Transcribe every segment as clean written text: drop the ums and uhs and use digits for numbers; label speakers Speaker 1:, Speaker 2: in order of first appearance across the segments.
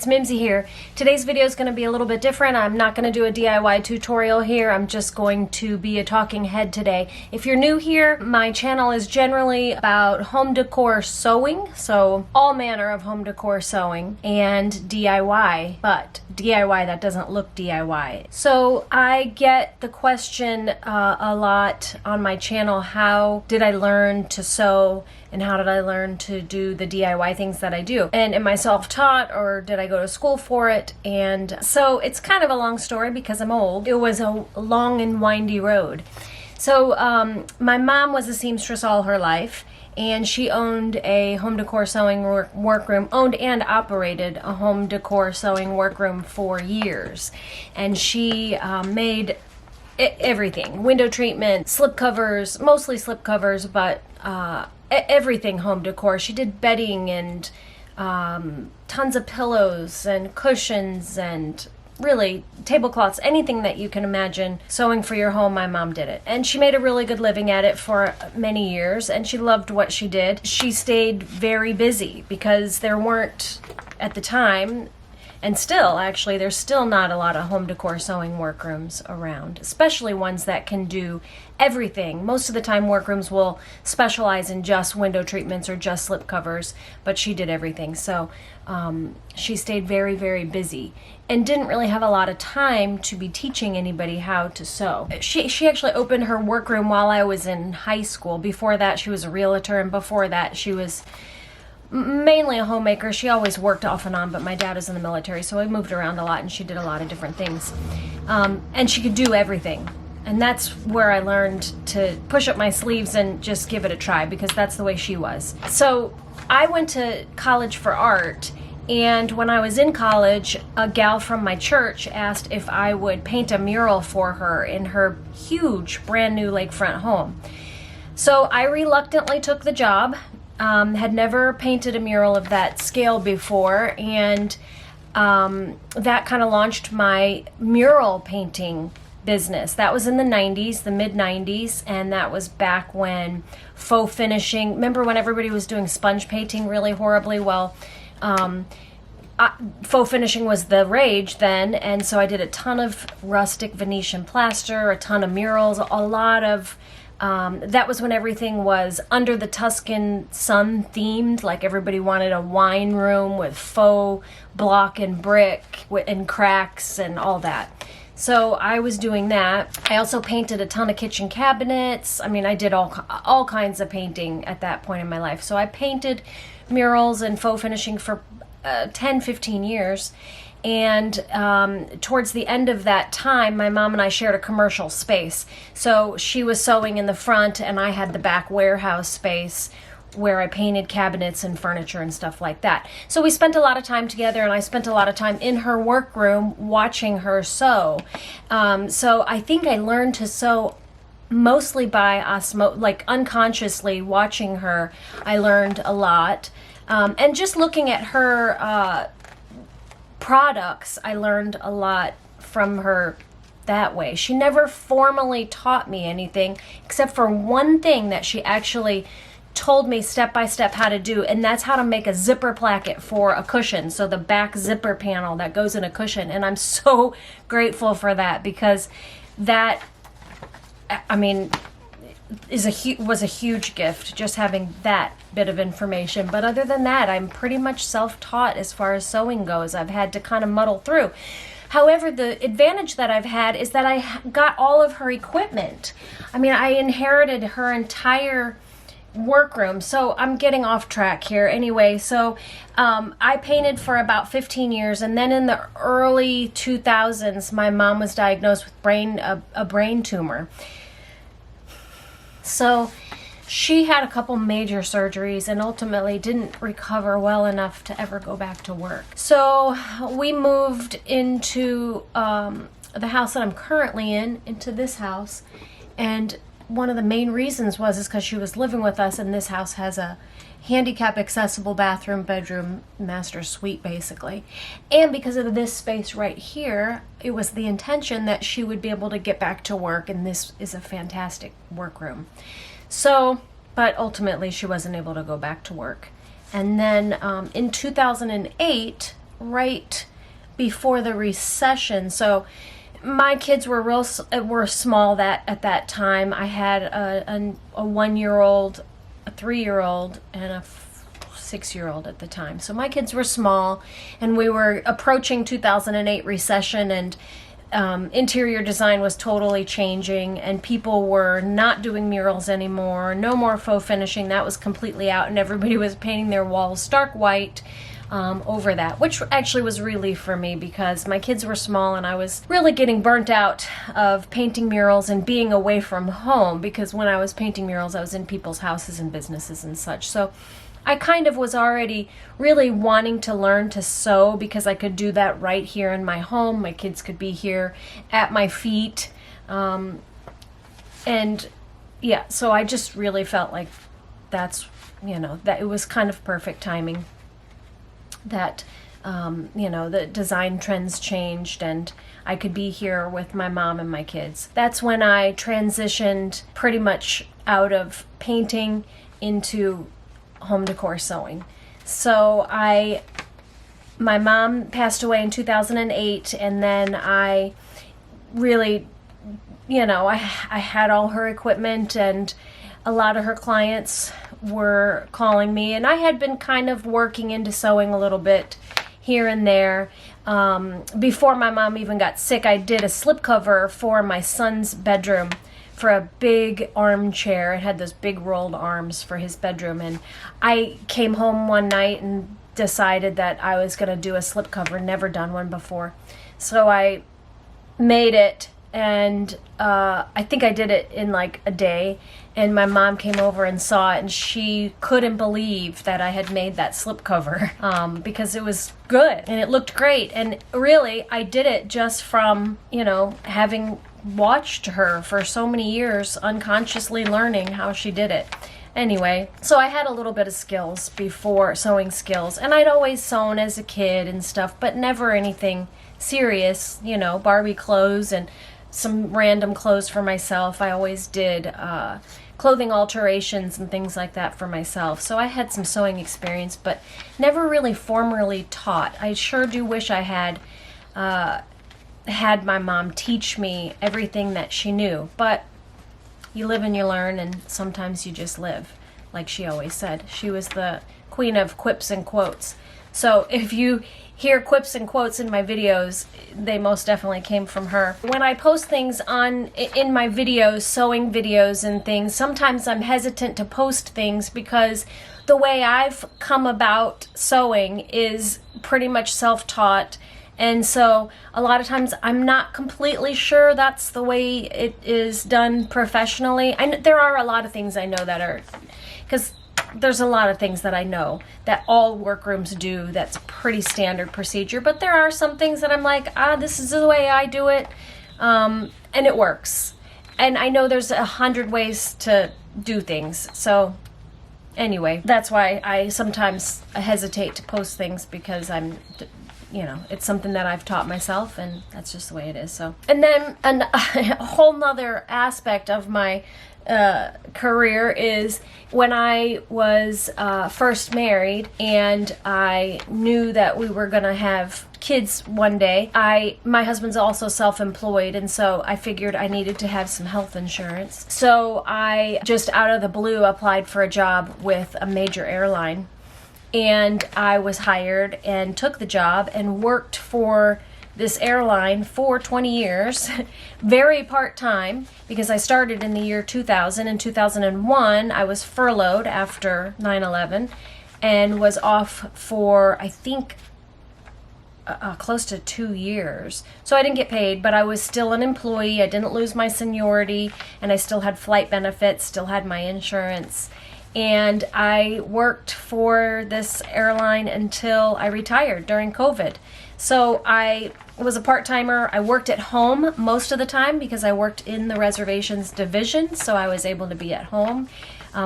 Speaker 1: It's Mimsy here. Today's video is going to be a little bit different. I'm not going to do a DIY tutorial here. I'm just going to be a talking head today. If you're new here, my channel is generally about home decor sewing, so all manner of home decor sewing, and DIY, but DIY that doesn't look DIY. So I get the question a lot on my channel, how did I learn to sew and how did I learn to do the DIY things that I do? And am I self-taught or did I go to school for it? And so it's kind of a long story because I'm old. It was a long and windy road. So my mom was a seamstress all her life, and she owned a home decor sewing workroom, owned and operated a home decor sewing workroom for years. And she made everything, window treatment, slip covers, mostly slip covers, but everything home decor. She did bedding and tons of pillows and cushions and really tablecloths, anything that you can imagine sewing for your home. My mom did it, and she made a really good living at it for many years, and she loved what she did. She stayed very busy because there weren't, at the time, and still, actually, there's still not a lot of home decor sewing workrooms around, especially ones that can do everything. Most of the time, workrooms will specialize in just window treatments or just slip covers, but she did everything. So she stayed very, very busy and didn't really have a lot of time to be teaching anybody how to sew. She actually opened her workroom while I was in high school. Before that, she was a realtor, and before that, she was mainly a homemaker. She always worked off and on, but my dad is in the military, so I moved around a lot, and she did a lot of different things. And she could do everything. And that's where I learned to push up my sleeves and just give it a try, because that's the way she was. So I went to college for art, and when I was in college, a gal from my church asked if I would paint a mural for her in her huge brand new lakefront home. So I reluctantly took the job. Had never painted a mural of that scale before, and that kind of launched my mural painting business. That was in the 90s, the mid-90s, and that was back when faux finishing, remember when everybody was doing sponge painting really horribly? Well, faux finishing was the rage then, and so I did a ton of rustic Venetian plaster, a ton of murals, a lot of that was when everything was under the Tuscan sun themed, like everybody wanted a wine room with faux block and brick and cracks and all that. So I was doing that. I also painted a ton of kitchen cabinets. I mean, I did all kinds of painting at that point in my life. So I painted murals and faux finishing for 10, 15 years. And towards the end of that time, my mom and I shared a commercial space. So she was sewing in the front, and I had the back warehouse space where I painted cabinets and furniture and stuff like that. So we spent a lot of time together, and I spent a lot of time in her workroom watching her sew. So I think I learned to sew mostly by like unconsciously watching her. I learned a lot. And just looking at her products, I learned a lot from her that way. She never formally taught me anything except for one thing that she actually told me step by step how to do, and that's how to make a zipper placket for a cushion. So the back zipper panel that goes in a cushion, and I'm so grateful for that, because that, I mean, was a huge gift, just having that bit of information. But other than that, I'm pretty much self-taught as far as sewing goes. I've had to kind of muddle through. However, the advantage that I've had is that I got all of her equipment. I mean, I inherited her entire workroom. So I'm getting off track here. Anyway, so I painted for about 15 years, and then in the early 2000s, my mom was diagnosed with a brain tumor. So she had a couple major surgeries and ultimately didn't recover well enough to ever go back to work. So we moved into the house that I'm currently in, into this house. And one of the main reasons is because she was living with us, and this house has a handicap accessible bathroom, bedroom, master suite basically. And because of this space right here, it was the intention that she would be able to get back to work, and this is a fantastic workroom. So, but ultimately she wasn't able to go back to work. And then in 2008, right before the recession. So my kids were small at that time. I had a 1-year-old, a 3-year-old, and a 6-year-old at the time. So my kids were small, and we were approaching 2008 recession, and interior design was totally changing, and people were not doing murals anymore. No more faux finishing. That was completely out, and everybody was painting their walls stark white over that, which actually was relief for me because my kids were small and I was really getting burnt out of painting murals and being away from home, because when I was painting murals, I was in people's houses and businesses and such. So I kind of was already really wanting to learn to sew because I could do that right here in my home. My kids could be here at my feet. And yeah, so I just really felt like that it was kind of perfect timing that, the design trends changed and I could be here with my mom and my kids. That's when I transitioned pretty much out of painting into home decor sewing. So my mom passed away in 2008, and then I really, I had all her equipment, and a lot of her clients were calling me, and I had been kind of working into sewing a little bit here and there. Before my mom even got sick, I did a slipcover for my son's bedroom for a big armchair. It had those big rolled arms for his bedroom, and I came home one night and decided that I was going to do a slipcover, never done one before. So I made it, and I think I did it in like a day, and my mom came over and saw it, and she couldn't believe that I had made that slipcover because it was good and it looked great. And really, I did it just from, having watched her for so many years, unconsciously learning how she did it. Anyway, so I had a little bit of skills before, sewing skills, and I'd always sewn as a kid and stuff, but never anything serious, Barbie clothes and some random clothes for myself. I always did clothing alterations and things like that for myself. So I had some sewing experience, but never really formally taught. I sure do wish I had my mom teach me everything that she knew, but you live and you learn, and sometimes you just live. Like she always said, she was the queen of quips and quotes. So if you hear quips and quotes in my videos, they most definitely came from her. When I post things in my videos, sewing videos and things, sometimes I'm hesitant to post things because the way I've come about sewing is pretty much self-taught. And so a lot of times I'm not completely sure that's the way it is done professionally. There are a lot of things I know that are, because there's a lot of things that I know that all workrooms do that's pretty standard procedure, but there are some things that I'm like, this is the way I do it, and it works. And I know there's 100 ways to do things. So anyway, that's why I sometimes hesitate to post things, because it's something that I've taught myself, and that's just the way it is. So, and then a whole nother aspect of my career is when I was first married and I knew that we were going to have kids one day. My husband's also self-employed, and so I figured I needed to have some health insurance. So I just out of the blue applied for a job with a major airline. And I was hired and took the job and worked for this airline for 20 years, very part-time, because I started in the year 2000. In 2001, I was furloughed after 9/11 and was off for, I think, close to 2 years. So I didn't get paid, but I was still an employee. I didn't lose my seniority, and I still had flight benefits, still had my insurance. And I worked for this airline until I retired during COVID. So I was a part-timer. I worked at home most of the time because I worked in the reservations division, so I was able to be at home,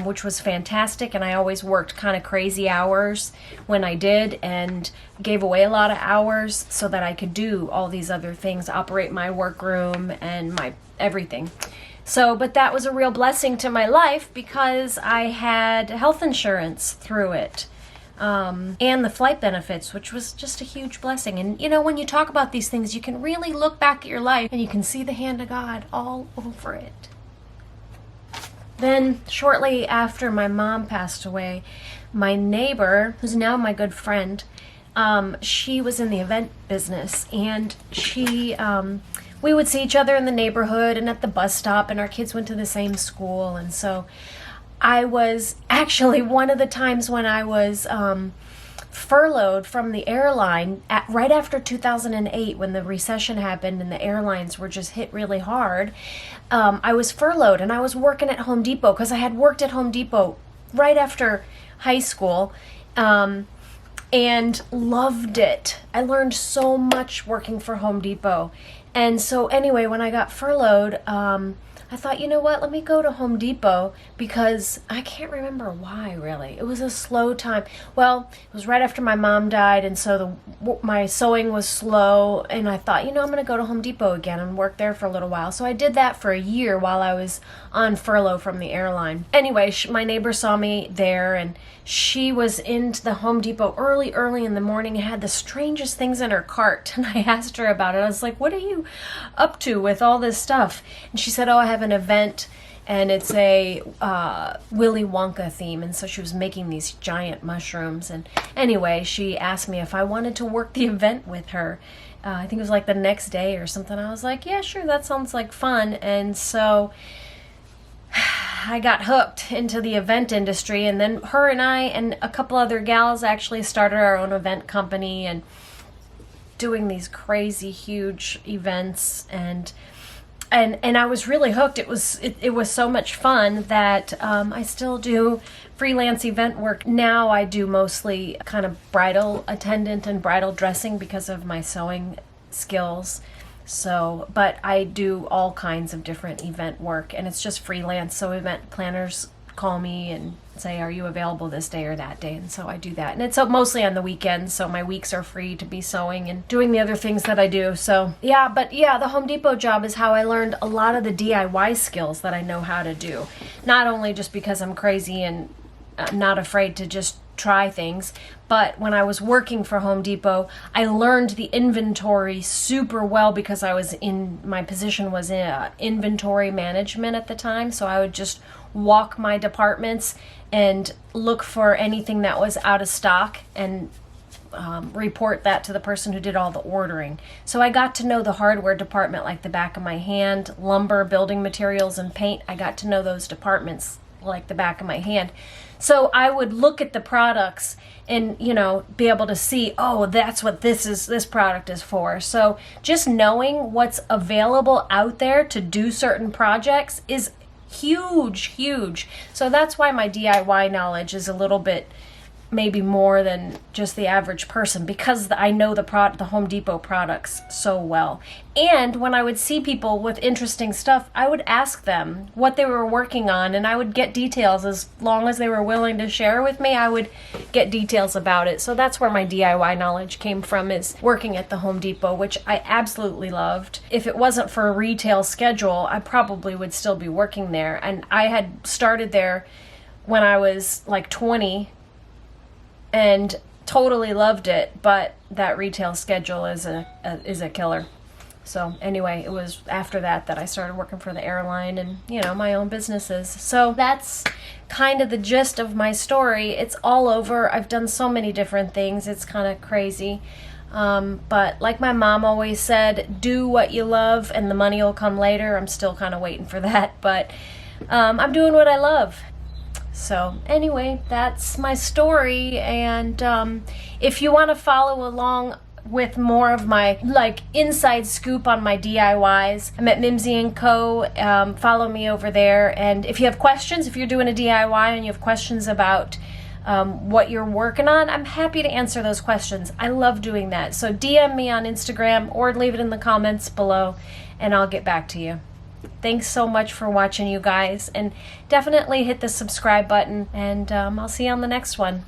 Speaker 1: which was fantastic. And I always worked kind of crazy hours when I did, and gave away a lot of hours so that I could do all these other things, operate my workroom and my everything. So, but that was a real blessing to my life because I had health insurance through it. and the flight benefits, which was just a huge blessing. And you know, when you talk about these things, you can really look back at your life and you can see the hand of God all over it. Then shortly after my mom passed away, my neighbor, who's now my good friend, she was in the event business, and we would see each other in the neighborhood and at the bus stop, and our kids went to the same school. And so I was actually, one of the times when I was furloughed from the airline right after 2008, when the recession happened and the airlines were just hit really hard, I was furloughed and I was working at Home Depot, because I had worked at Home Depot right after high school, and loved it. I learned so much working for Home Depot. And so anyway, when I got furloughed, I thought, you know what, let me go to Home Depot, because I can't remember why, really. It was a slow time. Well, it was right after my mom died, and so my sewing was slow, and I thought, you know, I'm going to go to Home Depot again and work there for a little while. So I did that for a year while I was on furlough from the airline. Anyway, my neighbor saw me there, and she was into the Home Depot early in the morning and had the strangest things in her cart. And I asked her about it. I was like, what are you up to with all this stuff? And she said, oh, I have an event, and it's a Willy Wonka theme. And so she was making these giant mushrooms. And anyway, she asked me if I wanted to work the event with her. I think it was like the next day or something. I was like, yeah, sure, that sounds like fun. And so I got hooked into the event industry, and then her and I and a couple other gals actually started our own event company and doing these crazy huge events, and I was really hooked. It was so much fun that I still do freelance event work. Now I do mostly kind of bridal attendant and bridal dressing because of my sewing skills. So, but I do all kinds of different event work, and it's just freelance. So event planners call me and say, are you available this day or that day? And so I do that. And it's mostly on the weekends, so my weeks are free to be sewing and doing the other things that I do. So yeah, but yeah, the Home Depot job is how I learned a lot of the DIY skills that I know how to do. Not only just because I'm crazy and not afraid to just try things, but when I was working for Home Depot, I learned the inventory super well, because my position was in inventory management at the time. So I would just walk my departments and look for anything that was out of stock and report that to the person who did all the ordering. So I got to know the hardware department like the back of my hand. Lumber, building materials, and paint, I got to know those departments like the back of my hand. So I would look at the products and, you know, be able to see, oh, that's what this product is for. So just knowing what's available out there to do certain projects is huge. So that's why my DIY knowledge is a little bit maybe more than just the average person, because I know the Home Depot products so well. And when I would see people with interesting stuff, I would ask them what they were working on, and I would get details. As long as they were willing to share with me, I would get details about it. So that's where my DIY knowledge came from, is working at the Home Depot, which I absolutely loved. If it wasn't for a retail schedule, I probably would still be working there. And I had started there when I was like 20 and totally loved it, but that retail schedule is a killer. So anyway, it was after that I started working for the airline and, you know, my own businesses. So that's kind of the gist of my story. It's all over. I've done so many different things. It's kind of crazy. But like my mom always said, do what you love and the money will come later. I'm still kind of waiting for that, but I'm doing what I love. So anyway, that's my story, and if you want to follow along with more of my inside scoop on my DIYs, I'm at Mimsy & Co. Follow me over there, and if you have questions, if you're doing a DIY and you have questions about what you're working on, I'm happy to answer those questions. I love doing that. So DM me on Instagram or leave it in the comments below, and I'll get back to you. Thanks so much for watching, you guys, and definitely hit the subscribe button, and I'll see you on the next one.